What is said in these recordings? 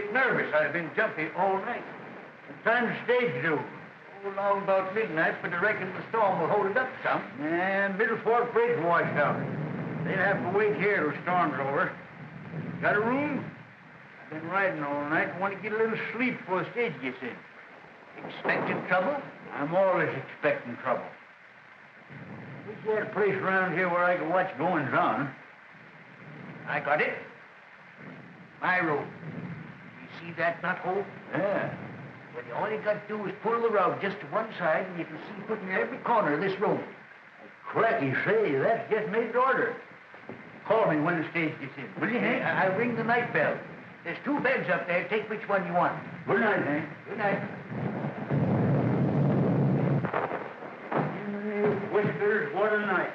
bit nervous. I've been jumpy all night. What time's the stage due? Oh, long about midnight, but I reckon the storm will hold it up some. And Middle Fork Bridge washed out. They'll have to wait here till the storm's over. Got a room? I've been riding all night. Want to get a little sleep before the stage gets in. Expecting trouble? I'm always expecting trouble. Wish there a place around here where I could watch goings on. I got it. My road. You see that knot hole? Yeah. Well, all you got to do is pull the rug just to one side, and you can see put in every corner of this room. Cracky, say, that's just made to order. Call me when the stage gets in, will you, Hank? I'll ring the night bell. There's 2 beds up there. Take which one you want. Good night, Hank. Good night. Whiskers, what a night.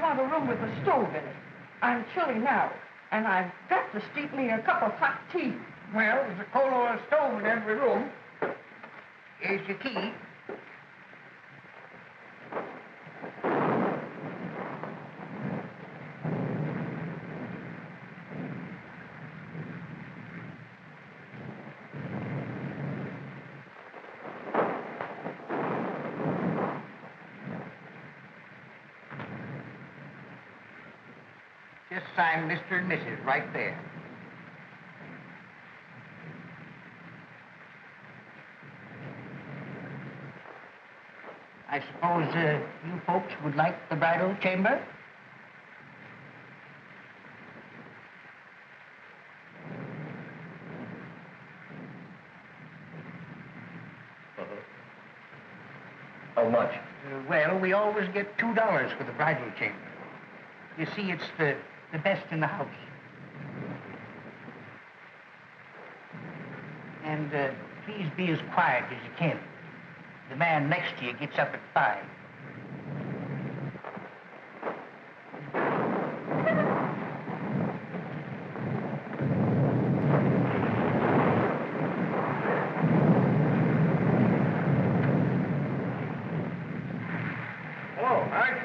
A room with a stove in it. I'm chilly now, and I've got to steep me a cup of hot tea. Well, there's a coal oil stove in every room. Here's your key. Just sign Mr. and Mrs. right there. I suppose you folks would like the bridal chamber? How much? Well, we always get $2 for the bridal chamber. You see, it's the best in the house. And please be as quiet as you can. The man next to you gets up at 5. Hello, Hank.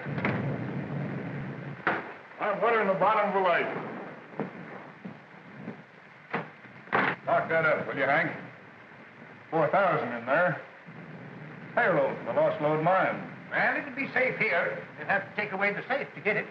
I'm watering the bottom of a light. Lock that up, will you, Hank? 4,000 in there. Payroll for the lost load mine. Well, it'll be safe here. You'll have to take away the safe to get it.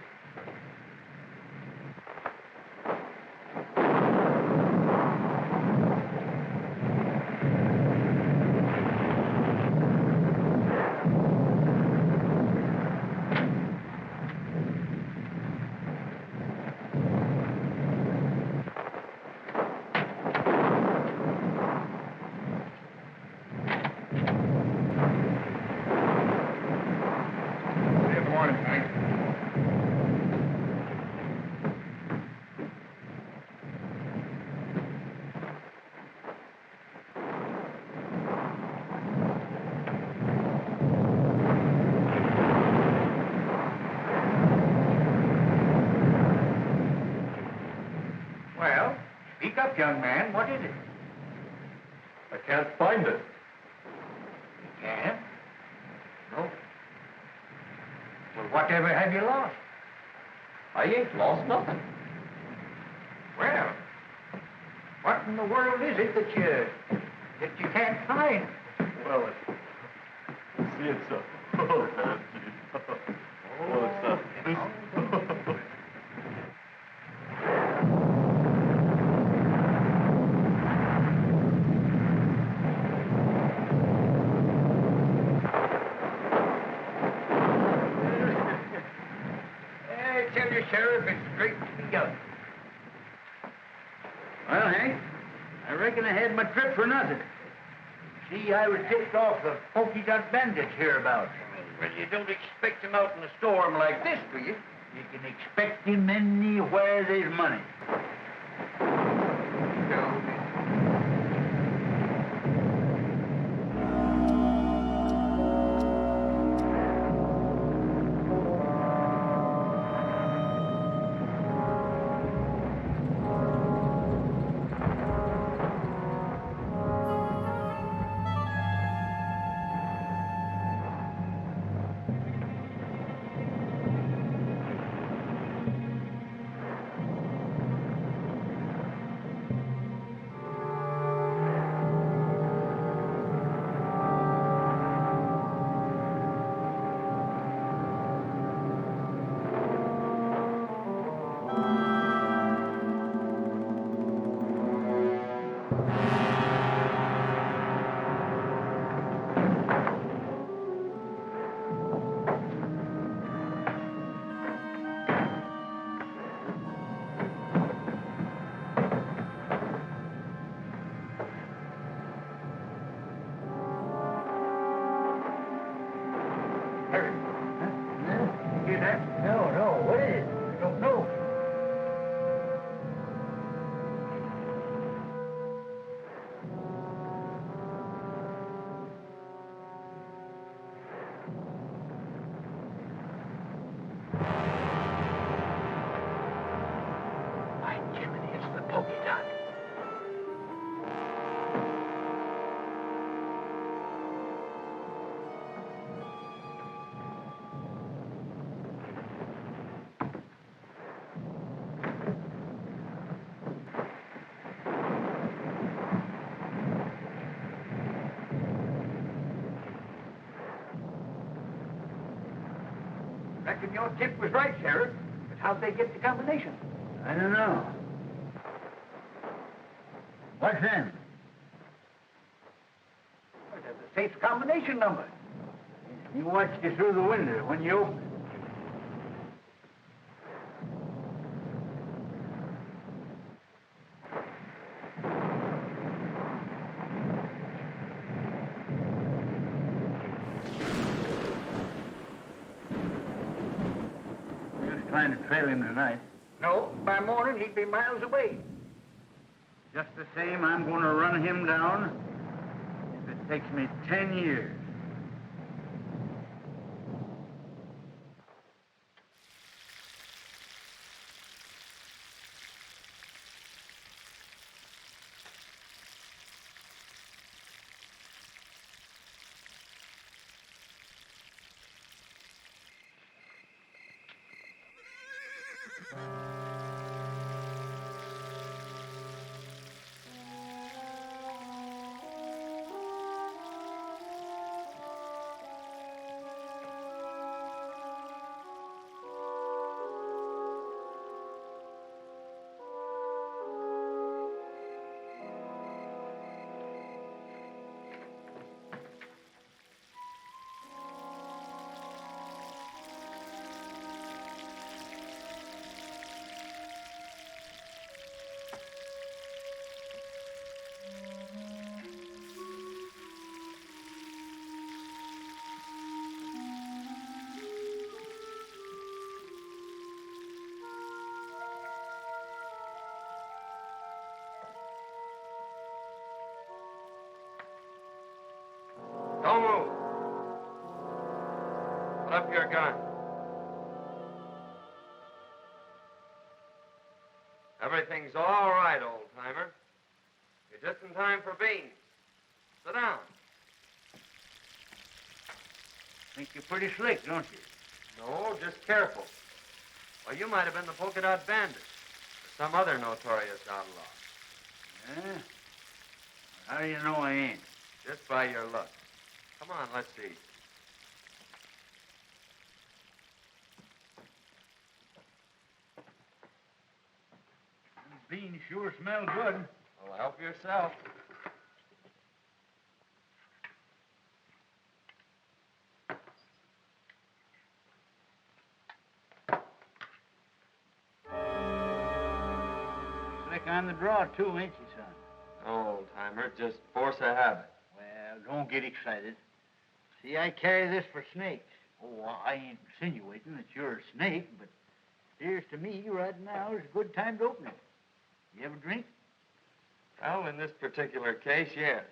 Young man, what is it? I can't find it. You can't? No. Whatever have you lost? I ain't lost nothing. Well, what in the world is it that you can't find? Well, see, it's a... I tell you, Sheriff, it's straight to the gun. Well, Hank, I reckon I had my trip for nothing. See, I was tipped off the pokey dot bandits hereabouts. Well, you don't expect him out in a storm like this, do you? You can expect him anywhere there's money. No, what is it? I don't know. By Jiminy, it's the pokey dot. Reckon your tip was right, Sheriff. But how'd they get the combination? I don't know. What's then? Well, that's the safe combination number. You watched it through the window when you opened it. Trying to trail him tonight. No, by morning he'd be miles away. Just the same, I'm going to run him down if it takes me 10 years. Don't move. Put up your gun. Everything's all right, old-timer. You're just in time for beans. Sit down. Think you're pretty slick, don't you? No, just careful. Or you might have been the polka dot bandit. Or some other notorious outlaw. Yeah? How do you know I ain't? Just by your look. Come on, let's see. These beans sure smell good. Well, help yourself. Slick on the draw, too, ain't you, son? Old-timer, just force of habit. Well, don't get excited. See, I carry this for snakes. Oh, I ain't insinuating that you're a snake, but it appears to me right now is a good time to open it. You have a drink? Well, in this particular case, yes.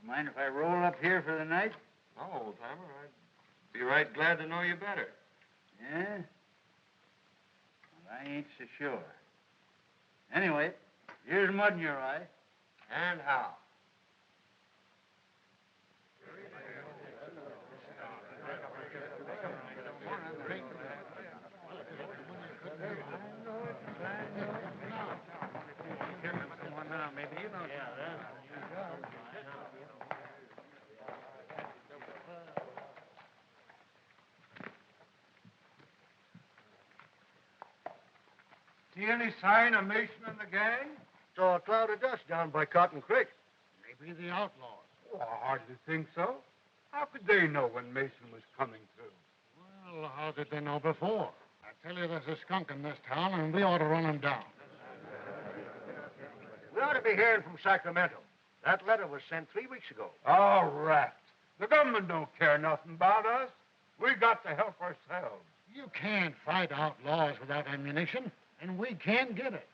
You mind if I roll up here for the night? No, old-timer, I'd be right glad to know you better. Yeah? Well, I ain't so sure. Anyway, here's mud in your eye. And how? See any sign of Mason and the gang? Saw a cloud of dust down by Cotton Creek. Maybe the outlaws. Oh, I hardly think so. How could they know when Mason was coming through? Well, how did they know before? I tell you, there's a skunk in this town, and we ought to run him down. We ought to be hearing from Sacramento. That letter was sent 3 weeks ago. All right. The government don't care nothing about us. We got to help ourselves. You can't fight outlaws without ammunition, and we can get it.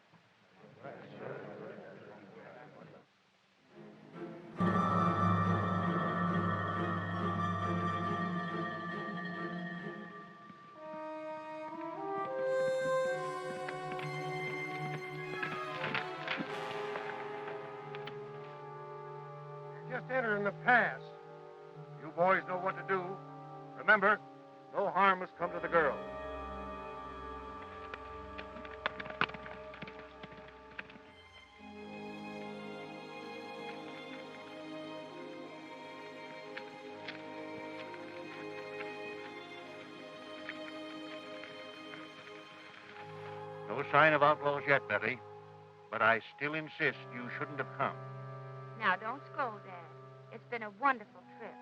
Just entering the pass. You boys know what to do. Remember, no harm must come to the girl. No sign of outlaws yet, Betty. But I still insist you shouldn't have come. Now, don't scold, Dad. It's been a wonderful trip.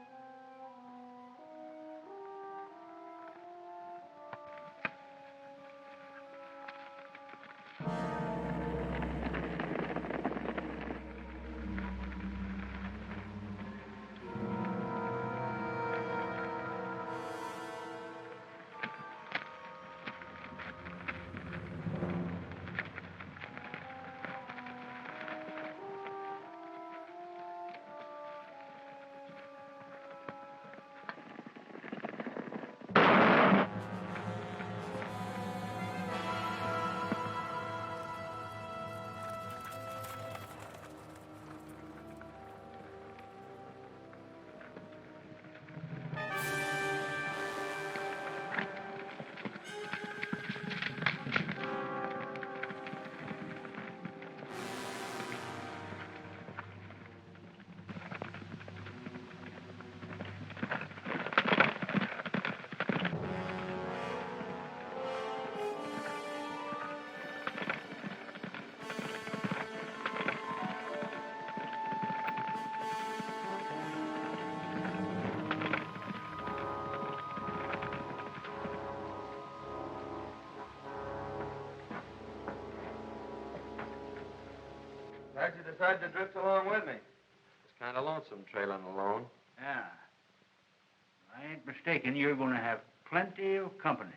Glad you decided to drift along with me. It's kind of lonesome trailing alone. Yeah. I ain't mistaken. You're going to have plenty of company.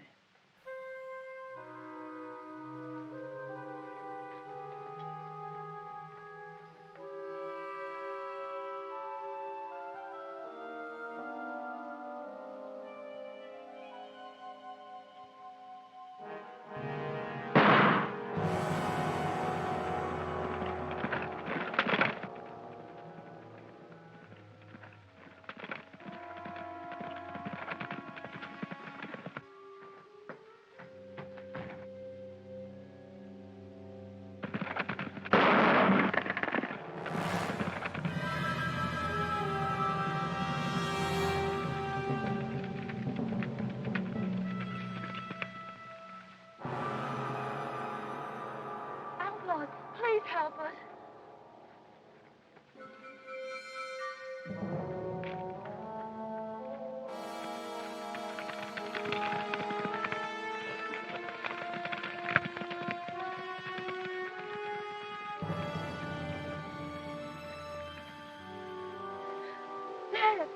help us. Dad.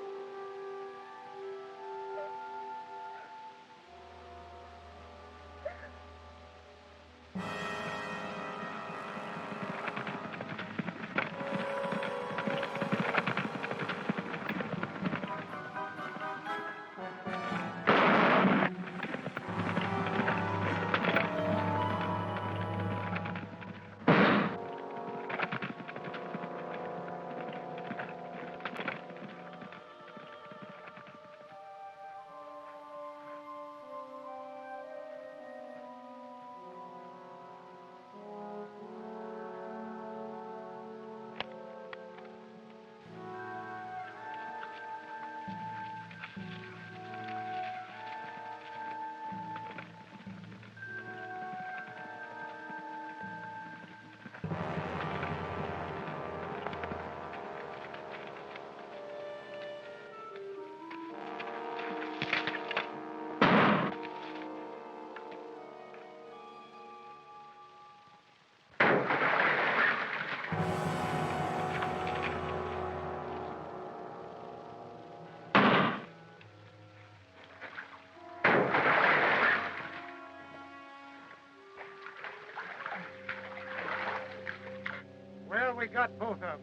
Well, we got both of them.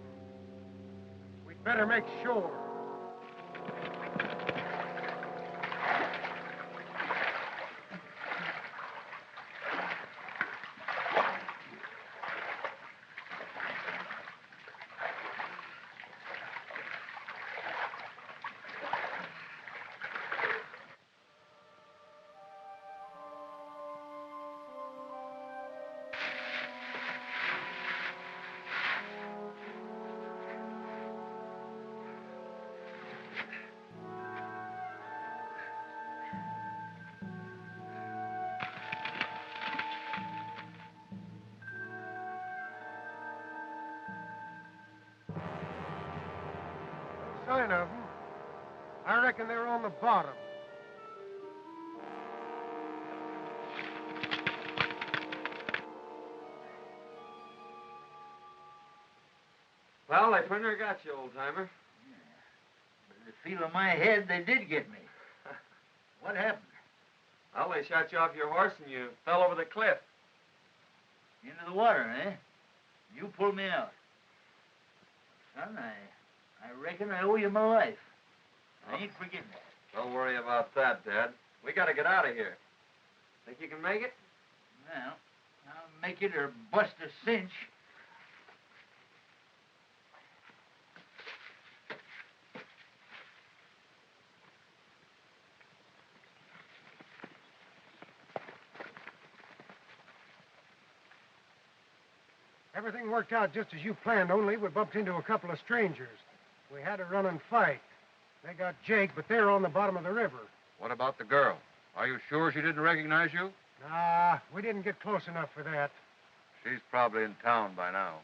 We'd better make sure. Sign of them. I reckon they're on the bottom. Well, they pretty near got you, old-timer. With the feel of my head, they did get me. What happened? Well, they shot you off your horse and you fell over the cliff. Into the water, eh? You pulled me out. Son, I reckon I owe you my life. I ain't forgetting it. Don't worry about that, Dad. We gotta get out of here. Think you can make it? Well, I'll make it or bust a cinch. Everything worked out just as you planned, only we bumped into a couple of strangers. We had to run and fight. They got Jake, but they're on the bottom of the river. What about the girl? Are you sure she didn't recognize you? Nah, we didn't get close enough for that. She's probably in town by now.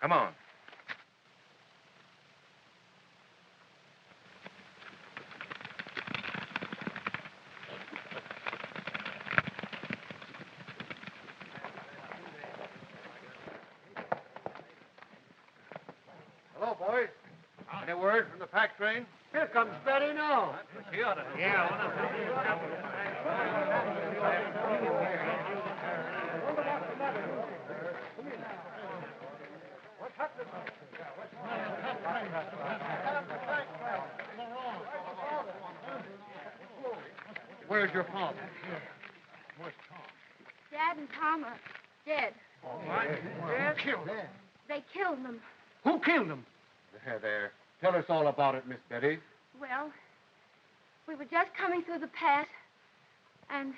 Come on. Hello, boys. Any word from the pack train? Here comes Betty now. She ought to know. Where's your father? Dad and Tom are dead. Dad killed him. They killed them. Who killed him? There. Tell us all about it, Miss Betty. Well, we were just coming through the pass, and...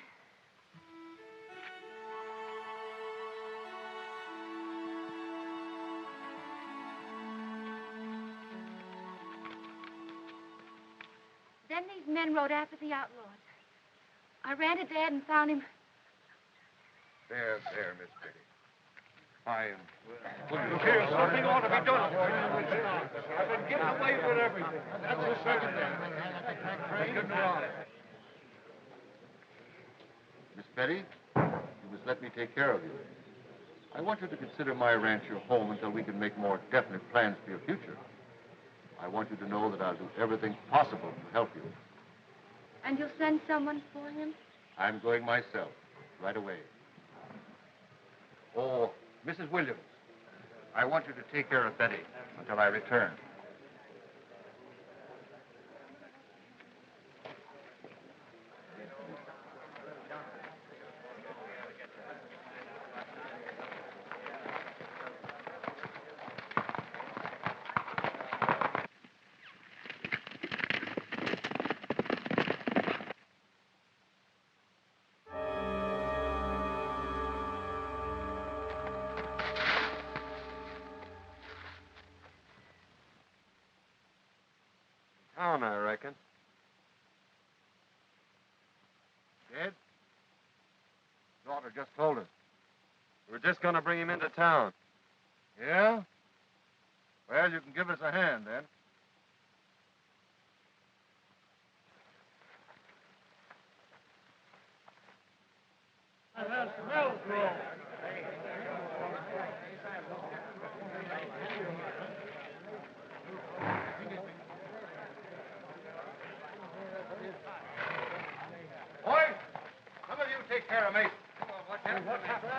Then these men rode after the outlaws. I ran to Dad and found him. There, Miss Betty. Look here, something ought to be done. I've been getting away with everything. That's the second thing. Miss Betty, you must let me take care of you. I want you to consider my ranch your home until we can make more definite plans for your future. I want you to know that I'll do everything possible to help you. And you'll send someone for him? I'm going myself, right away. Oh, Mrs. Williams, I want you to take care of Betty until I return. Town, I reckon. Dead? Daughter just told us. We're just going to bring him into town. Yeah? Well, you can give us a hand, then. Melgrove. Boys, some of you take care of Mason. What happened? What happened?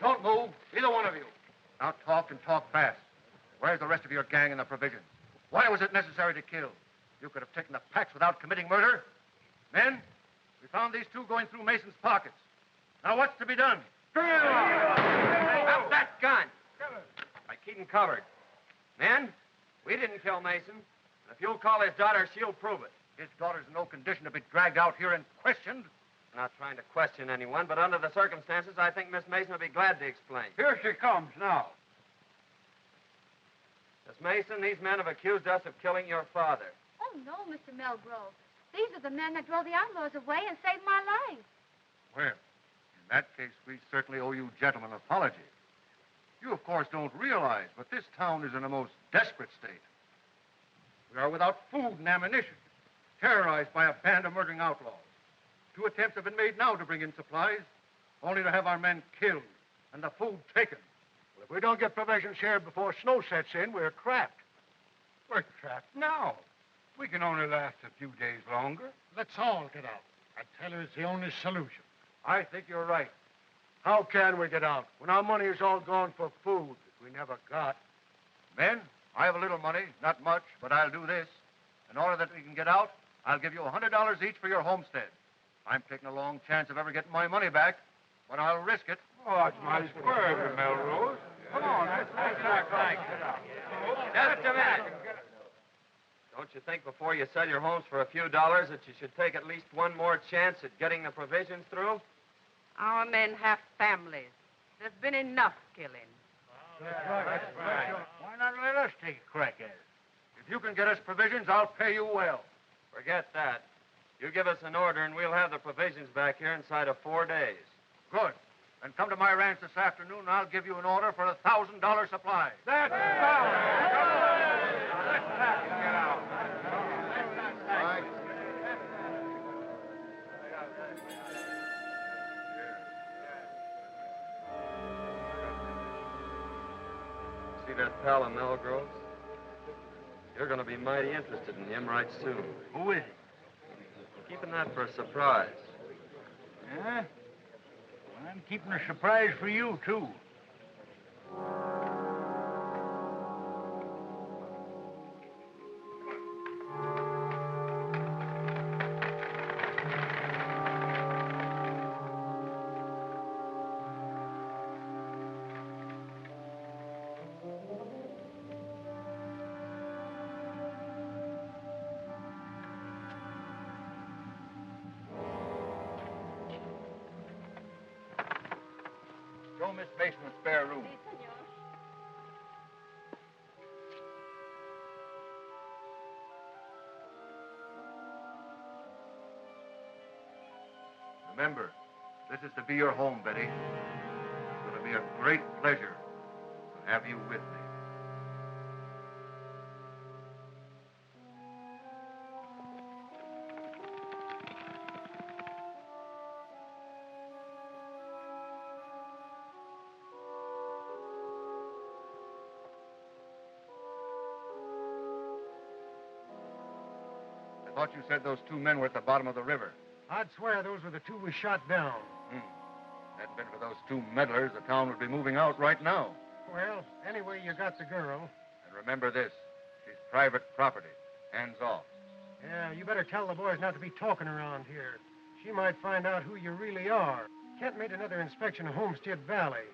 Don't move, either one of you. Now talk and talk fast. Where's the rest of your gang and the provisions? Why was it necessary to kill? You could have taken the packs without committing murder. Men, we found these two going through Mason's pockets. Now what's to be done? Drop that gun! I keep him covered. Men, we didn't kill Mason. And if you'll call his daughter, she'll prove it. His daughter's in no condition to be dragged out here and questioned. I'm not trying to question anyone, but under the circumstances, I think Miss Mason will be glad to explain. Here she comes now. Miss Mason, these men have accused us of killing your father. Oh, no, Mr. Melgrove. These are the men that drove the outlaws away and saved my life. Well, in that case, we certainly owe you gentlemen an apology. You, of course, don't realize, but this town is in a most desperate state. We are without food and ammunition, terrorized by a band of murdering outlaws. 2 attempts have been made now to bring in supplies, only to have our men killed and the food taken. Well, if we don't get provisions here before snow sets in, we're trapped. We're trapped now. We can only last a few days longer. Let's all get out. I tell you, it's the only solution. I think you're right. How can we get out when our money is all gone for food that we never got? Men, I have a little money, not much, but I'll do this. In order that we can get out, I'll give you $100 each for your homestead. I'm taking a long chance of ever getting my money back, but I'll risk it. Oh, that's my word, Melrose. Come on, let's act like it. Just a minute. Don't you think before you sell your homes for a few dollars that you should take at least one more chance at getting the provisions through? Our men have families. There's been enough killing. That's right. Why not let us take a crack at it? If you can get us provisions, I'll pay you well. Forget that. You give us an order and we'll have the provisions back here inside of 4 days. Good. Then come to my ranch this afternoon and I'll give you an order for a $1,000 supply. That's fine. Come on. Let's pack and get out. All right. See that pal of Melgrove's? You're going to be mighty interested in him right soon. Who is it? Keeping that for a surprise. Huh? Well, I'm keeping a surprise for you, too. Remember, this is to be your home, Betty. It's going to be a great pleasure to have you with me. I thought you said those two men were at the bottom of the river. I'd swear those were the two we shot down. Hadn't been for those two meddlers, the town would be moving out right now. Well, anyway, you got the girl. And remember this, she's private property. Hands off. Yeah, you better tell the boys not to be talking around here. She might find out who you really are. Kent made another inspection of Homestead Valley.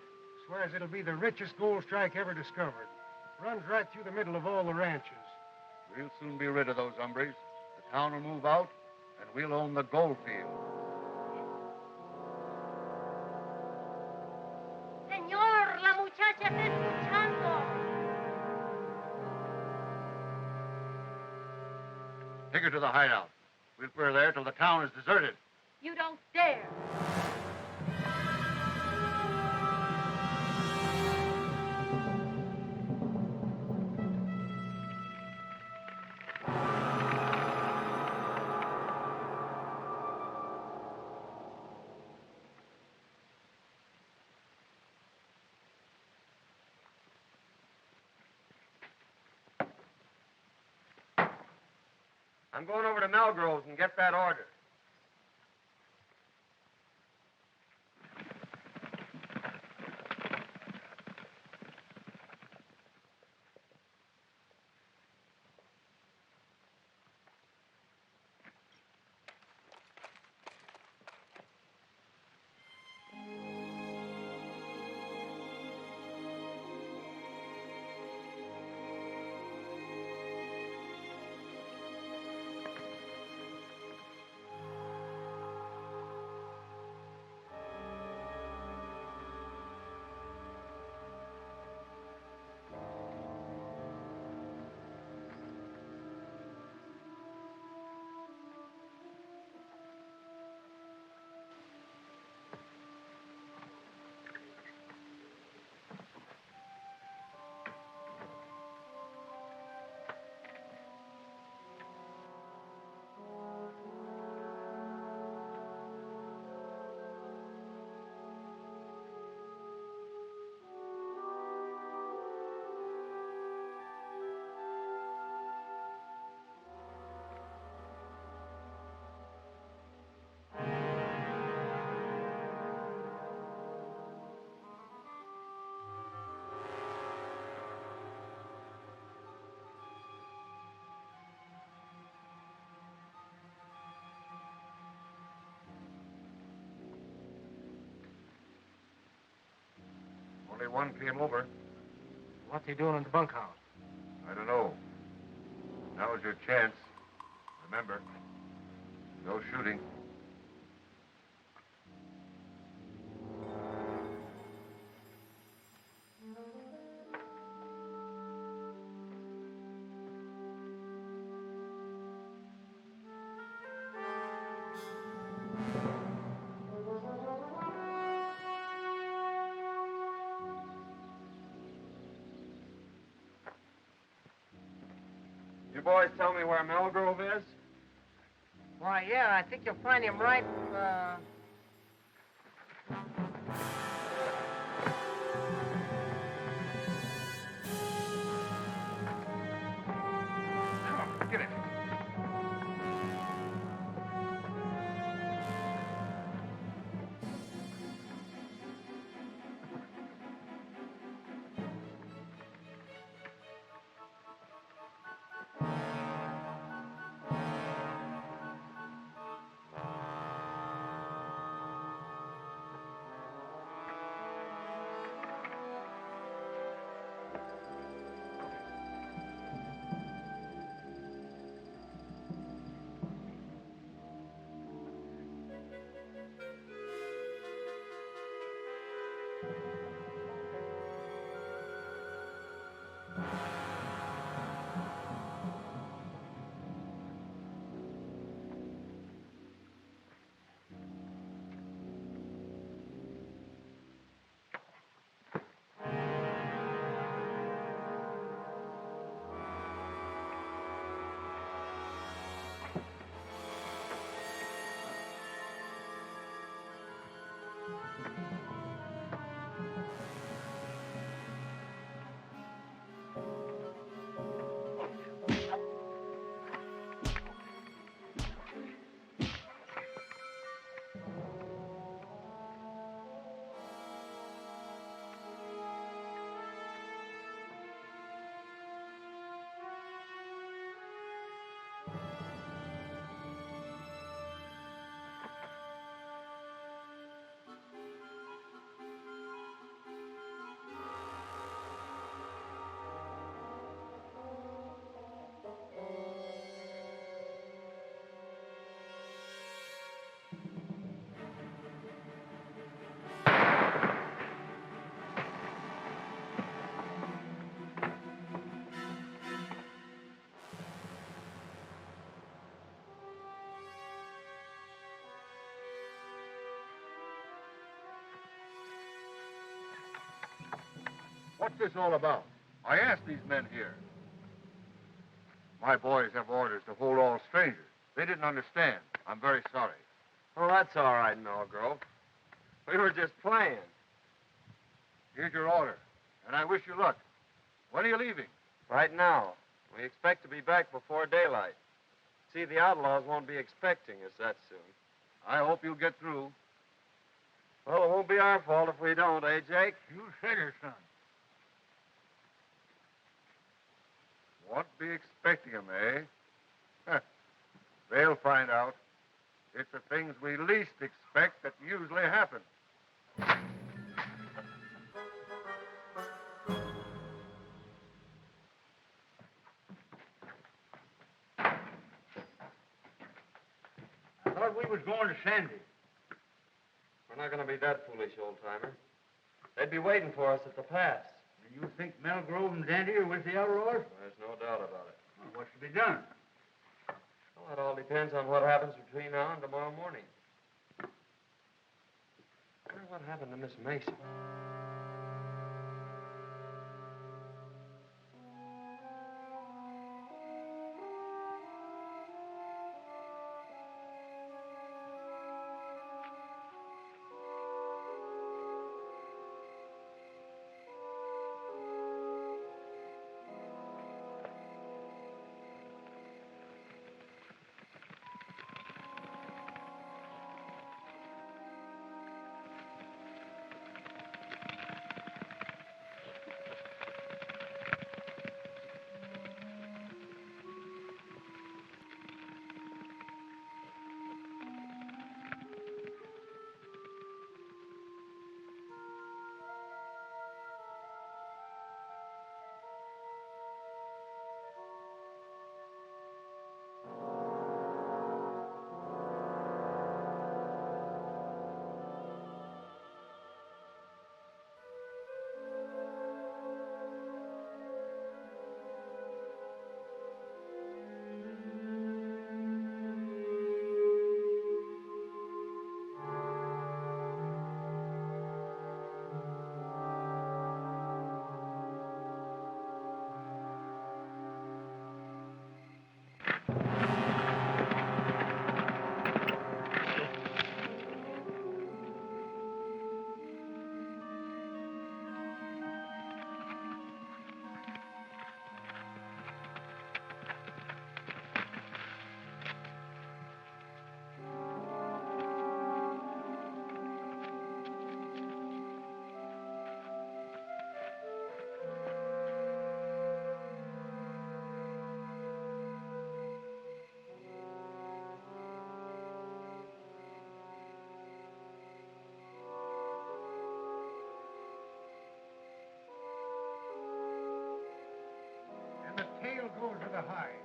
Swears it'll be the richest gold strike ever discovered. Runs right through the middle of all the ranches. We'll soon be rid of those hombres. The town will move out, and we'll own the gold field. Señor, la muchacha está escuchando. Take her to the hideout. We'll put her there till the town is deserted. You don't dare. I'm going over to Melgrove and get that order. Only one came over. What's he doing in the bunkhouse? I don't know. Now's your chance. Remember, no shooting. You boys tell me where Melgrove is? Why, yeah, I think you'll find him right, Come on, get it. What's this all about? I asked these men here. My boys have orders to hold all strangers. They didn't understand. I'm very sorry. Oh, that's all right, Melgrove. We were just playing. Here's your order, and I wish you luck. When are you leaving? Right now. We expect to be back before daylight. See, the outlaws won't be expecting us that soon. I hope you'll get through. Well, it won't be our fault if we don't, eh, Jake? You said it, son. Won't be expecting 'em, eh? They'll find out. It's the things we least expect that usually happen. I thought we was going to Sandy. We're not going to be that foolish, old-timer. They'd be waiting for us at the pass. You think Melgrove and Dandy are with the outlaws? There's no doubt about it. Well, what's to be done? Well, that all depends on what happens between now and tomorrow morning. I wonder what happened to Miss Mason. And the tail goes to the hide.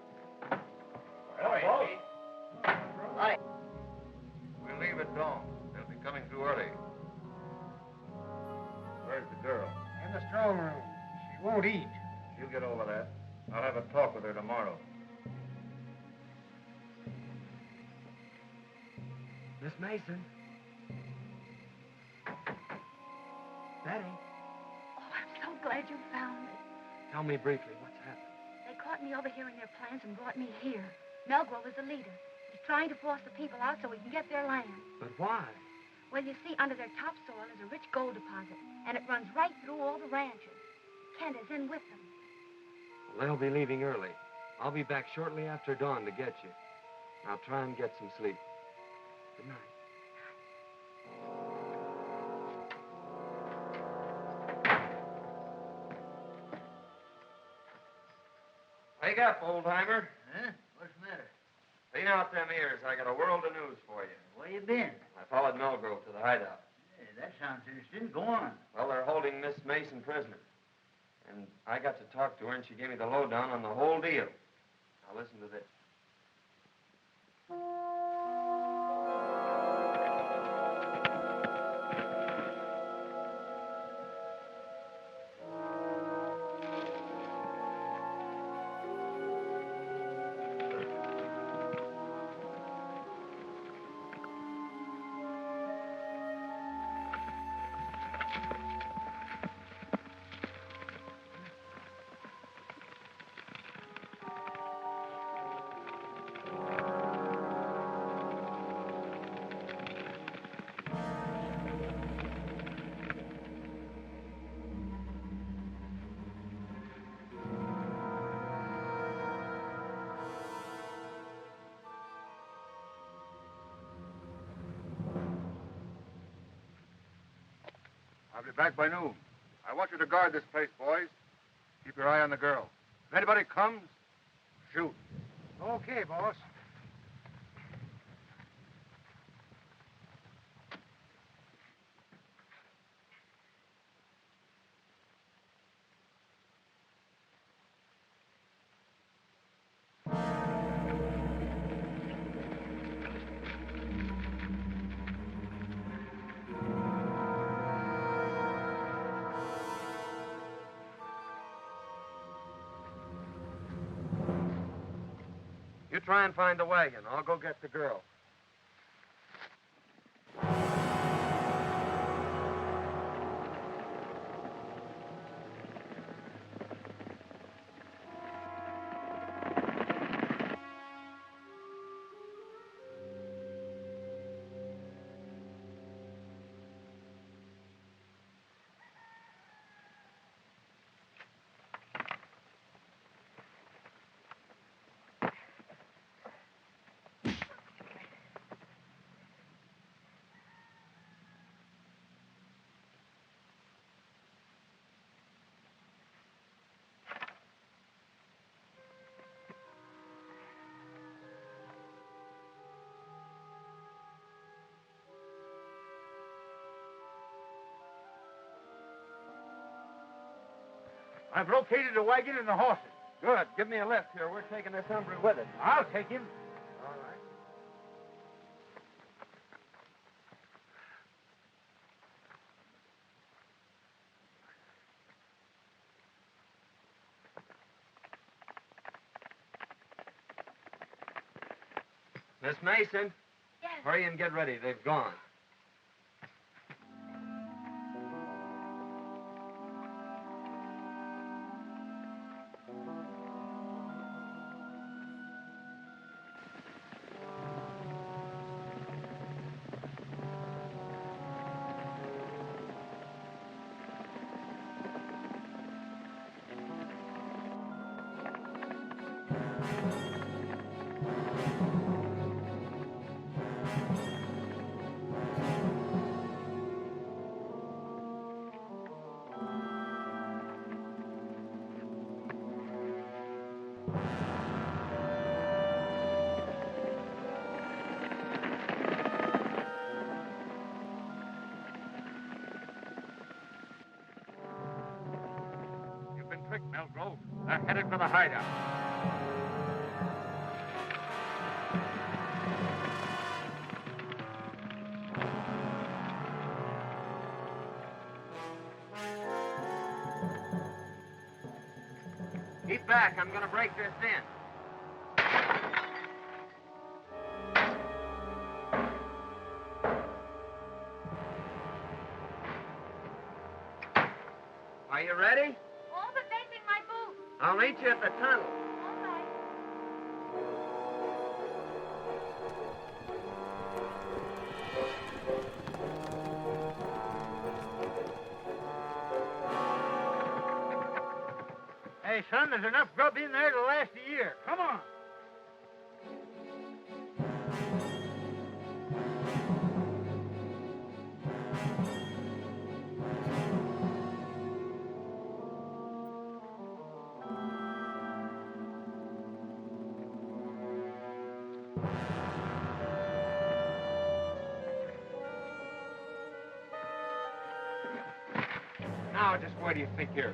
We'll leave at dawn. They'll be coming through early. Where's the girl? In the strong room. She won't eat. She'll get over that. I'll have a talk with her tomorrow. Miss Mason. Betty. Oh, I'm so glad you found me. Tell me briefly what's happened. They caught me overhearing their plans and brought me here. Melgrove is the leader. He's trying to force the people out so we can get their land. But why? Well, you see, under their topsoil is a rich gold deposit, and it runs right through all the ranches. Kent is in with them. Well, they'll be leaving early. I'll be back shortly after dawn to get you. Now try and get some sleep. Good night. Wake up, old-timer. Huh? What's the matter? Clean out them ears. I got a world of news for you. Where you been? I followed Melgrove to the hideout. Hey, that sounds interesting. Go on. Well, they're holding Miss Mason prisoner. And I got to talk to her, and she gave me the lowdown on the whole deal. Now, listen to this. I'll be back by noon. I want you to guard this place, boys. Keep your eye on the girl. If anybody comes, shoot. Okay, boss. You try and find the wagon. I'll go get the girl. I've located the wagon and the horses. Good. Give me a lift here. We're taking this hombre with us. I'll take him. All right. Miss Mason. Yes. Hurry and get ready. They've gone. You've been tricked, Melgrove. They're headed for the hideout. Keep back. I'm going to break this in. Are you ready? All but mending my boots. I'll meet you at the tunnel. All right. Hey, son, there's enough grub in there to last a year. Come on. Now, just where do you think you're...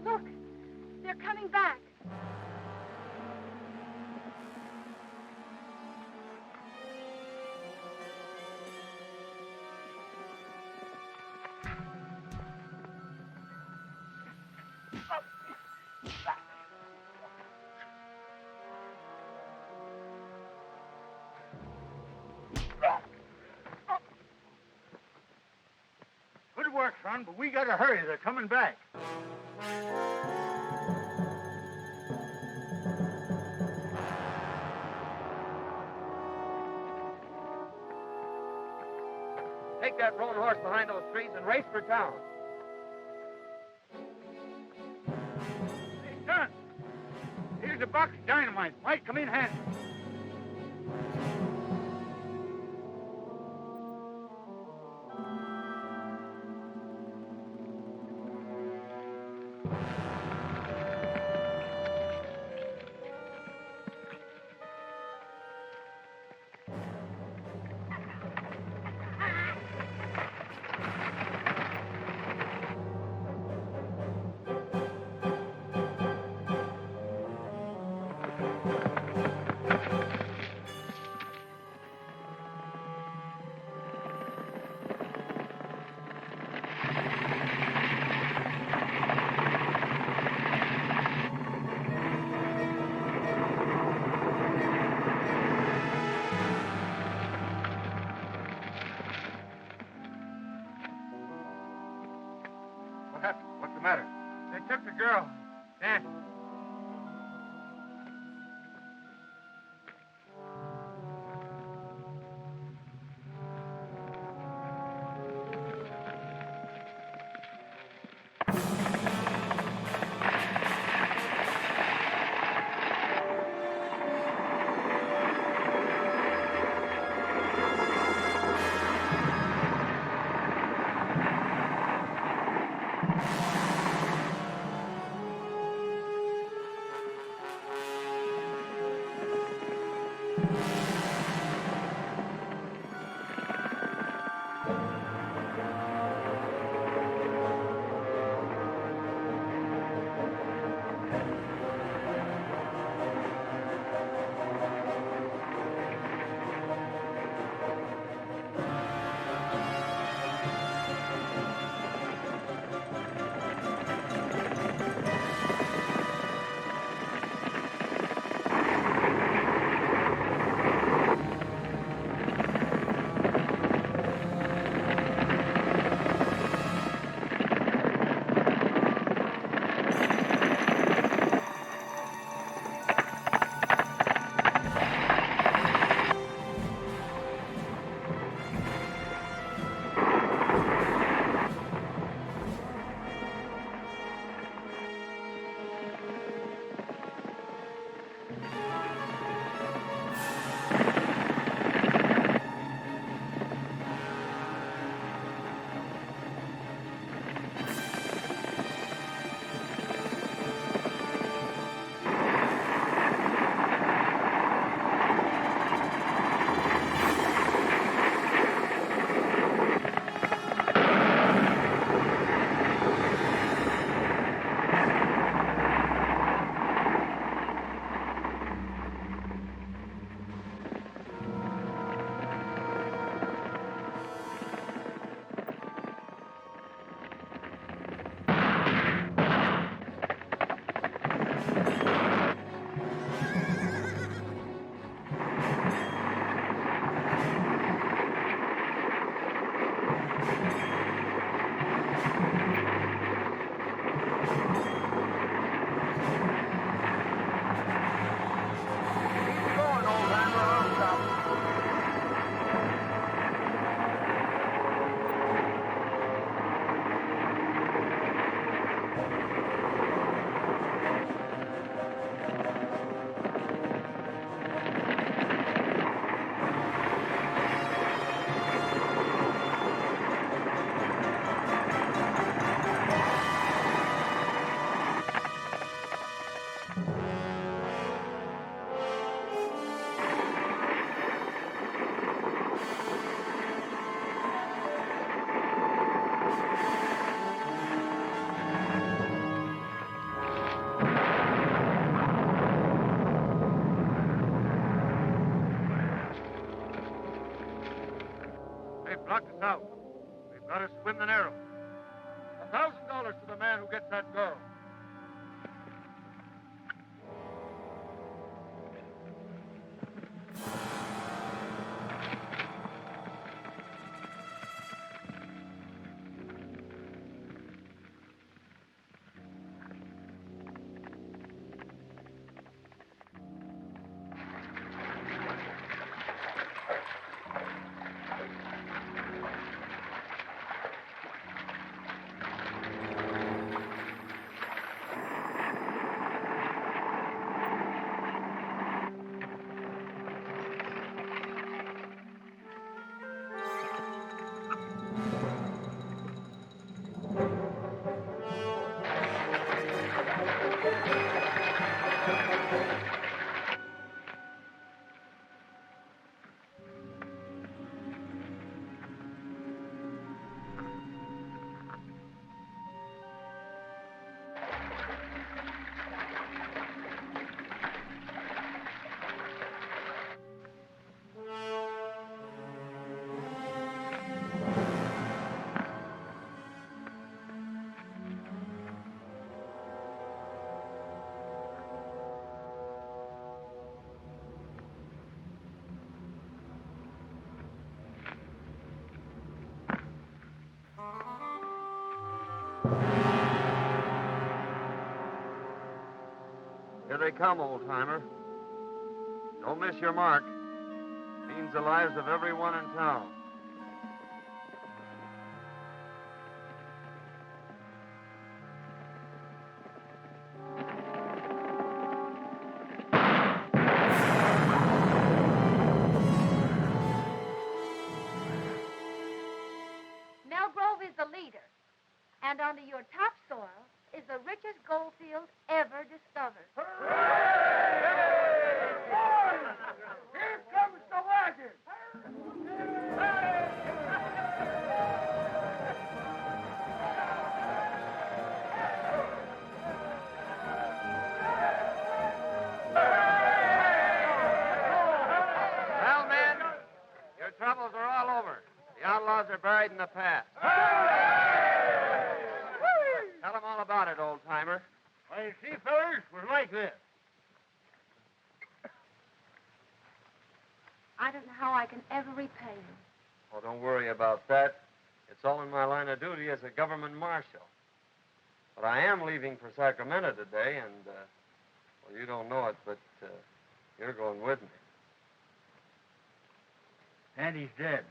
Look, they're coming back. Good work, son, but we gotta hurry. They're coming back. Take that roan horse behind those trees and race for town. Hey, son, here's a box of dynamite. Might come in handy. What happened? What's the matter? They took the girl. Dan. blocked us out. We've got to swim the narrow. $1,000 to the man who gets that girl. Here they come, old-timer. Don't miss your mark. Means the lives of everyone in town. Melgrove is the leader. And under your topsoil is the richest gold field ever discovered. Here comes the wagon! Well, men, your troubles are all over. The outlaws are buried in the past. Tell them all about it, old-timer. Well, you see, fellas, it was like this. I don't know how I can ever repay you. Oh, don't worry about that. It's all in my line of duty as a government marshal. But I am leaving for Sacramento today, and, well, you don't know it, but you're going with me. Andy's dead.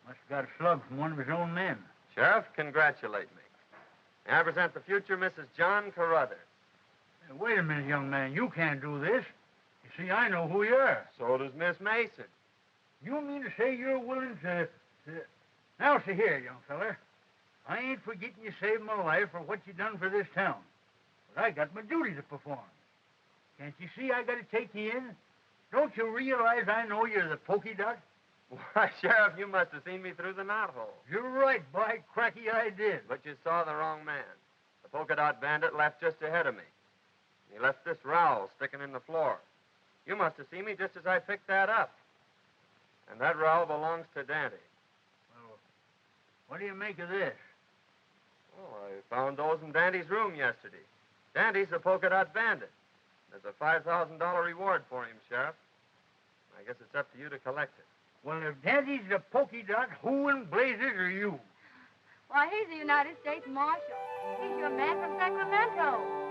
Must have got a slug from one of his own men. Sheriff, congratulate me. May I present the future Mrs. John Carruthers. Hey, wait a minute, young man. You can't do this. You see, I know who you are. So does Miss Mason. You mean to say you're willing to... Now, see here, young feller. I ain't forgetting you saved my life for what you done for this town. But I got my duty to perform. Can't you see I got to take you in? Don't you realize I know you're the pokey dot? Why, Sheriff, you must have seen me through the knothole. You're right, by cracky, I did. But you saw the wrong man. The polka dot bandit left just ahead of me. He left this rowel sticking in the floor. You must have seen me just as I picked that up. And that rowel belongs to Dante. Well, what do you make of this? Oh, I found those in Dante's room yesterday. Dante's the polka dot bandit. There's a $5,000 reward for him, Sheriff. I guess it's up to you to collect it. Well, if Dante's the pokey dot, who in blazes are you? Why, he's the United States Marshal. He's your man from Sacramento.